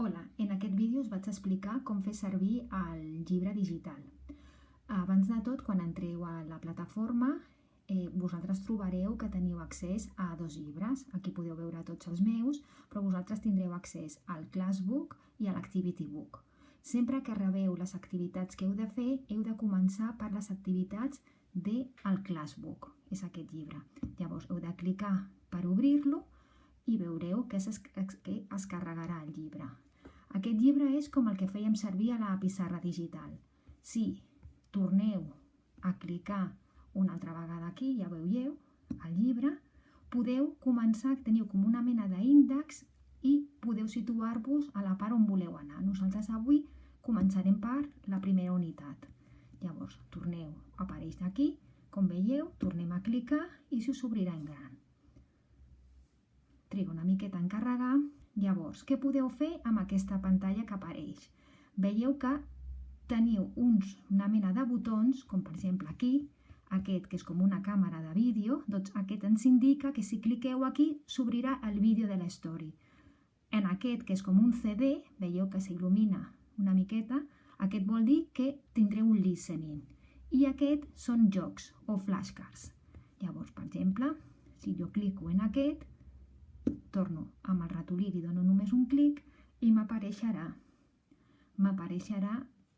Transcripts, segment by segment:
Hola, en aquest vídeo us vaig explicar com fer servir el llibre digital. Abans de tot, quan entreu a la plataforma, vosaltres trobareu que teniu accés a 2 llibres. Aquí podeu veure tots els meus, però vosaltres tindreu accés al Classbook i a l'Activity Book. Sempre que rebeu les activitats que heu de fer, heu de començar per les activitats del Classbook. És aquest llibre. Llavors heu de clicar per obrir-lo i veureu que es carregarà el llibre. Aquest llibre és com el que fèiem servir a la pissarra digital. Si torneu a clicar una altra vegada aquí, ja veieu el llibre, podeu començar, teniu com una mena d'índex i podeu situar-vos a la part on voleu anar. Nosaltres avui començarem per la primera unitat. Llavors, torneu, apareix aquí, com veieu, tornem a clicar i se us obrirà en gran. Triga una miqueta en carregar. Llavors, què podeu fer amb aquesta pantalla que apareix? Veieu que teniu una mena de botons, com per exemple aquí, aquest que és com una càmera de vídeo, doncs aquest ens indica que si cliqueu aquí s'obrirà el vídeo de la story. En aquest, que és com un CD, veieu que s'il·lumina una miqueta, aquest vol dir que tindreu un listening. I aquest són jocs o flashcards. Llavors, per exemple, si jo clico en aquest, torno amb el ratolí, li dono només un clic i m'apareixerà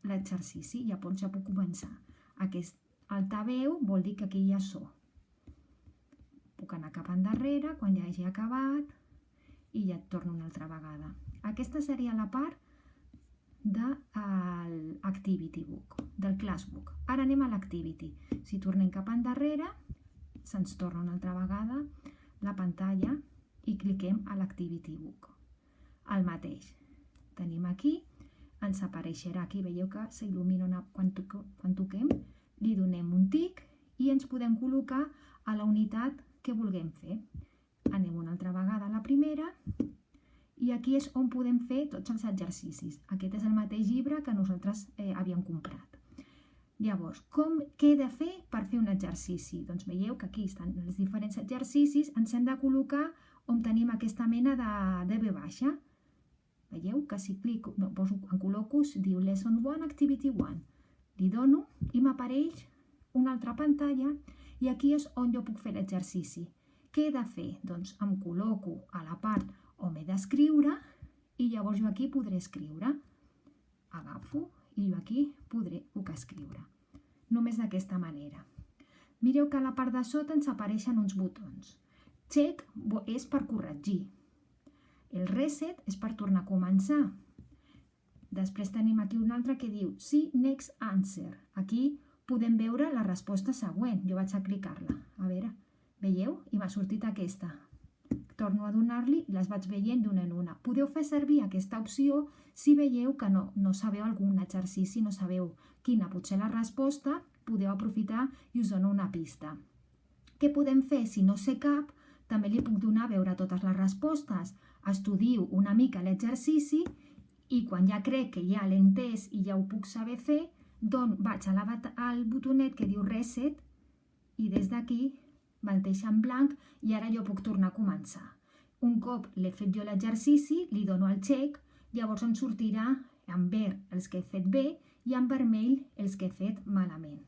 l'exercici. Llavors ja puc començar. Aquest altaveu vol dir que aquí ja so. Puc anar cap endarrere quan ja hagi acabat i ja et torno una altra vegada. Aquesta seria la part de l'Activity Book, del Classbook. Ara anem a l'Activity. Si tornem cap endarrere, se'ns torna una altra vegada la pantalla i cliquem a l'Activity Book. El mateix. Tenim aquí, ens apareixerà aquí, veieu que s'il·lumina quan toquem, li donem un tic i ens podem col·locar a la unitat que vulguem fer. Anem una altra vegada a la primera i aquí és on podem fer tots els exercicis. Aquest és el mateix llibre que nosaltres havíem comprat. Llavors, què he de fer per fer un exercici? Doncs veieu que aquí estan els diferents exercicis, ens hem de col·locar on tenim aquesta mena de V baixa. Veieu que si clico, em col·loco, diu Lesson 1, Activity 1. Li dono i m'apareix una altra pantalla i aquí és on jo puc fer l'exercici. Què he de fer? Doncs em col·loco a la part on m'he d'escriure i llavors jo aquí podré escriure. Agafo i jo aquí puc escriure. Només d'aquesta manera. Mireu que a la part de sota ens apareixen uns botons. Check és per corregir. El reset és per tornar a començar. Després tenim aquí un altre que diu See next answer. Aquí podem veure la resposta següent. Jo vaig a clicar-la. A veure, veieu? I m'ha sortit aquesta. Torno a donar-li i les vaig veient d'una en una. Podeu fer servir aquesta opció si veieu que no sabeu algun exercici, no sabeu quina pot ser la resposta, podeu aprofitar i us dono una pista. Què podem fer si no sé cap? També li puc donar a veure totes les respostes. Estudio una mica l'exercici i quan ja crec que ja l'he entès i ja ho puc saber fer, doncs vaig al botonet que diu Reset i des d'aquí me'l deixa en blanc i ara jo puc tornar a començar. Un cop l'he fet jo l'exercici, li dono el check, llavors em sortirà en verd els que he fet bé i en vermell els que he fet malament.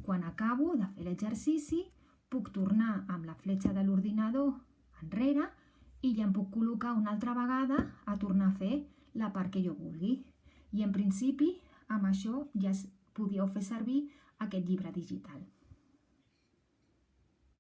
Quan acabo de fer l'exercici, puc tornar amb la fletxa de l'ordinador enrere i ja em puc col·locar una altra vegada a tornar a fer la part que jo vulgui. I en principi, amb això ja podíeu fer servir aquest llibre digital.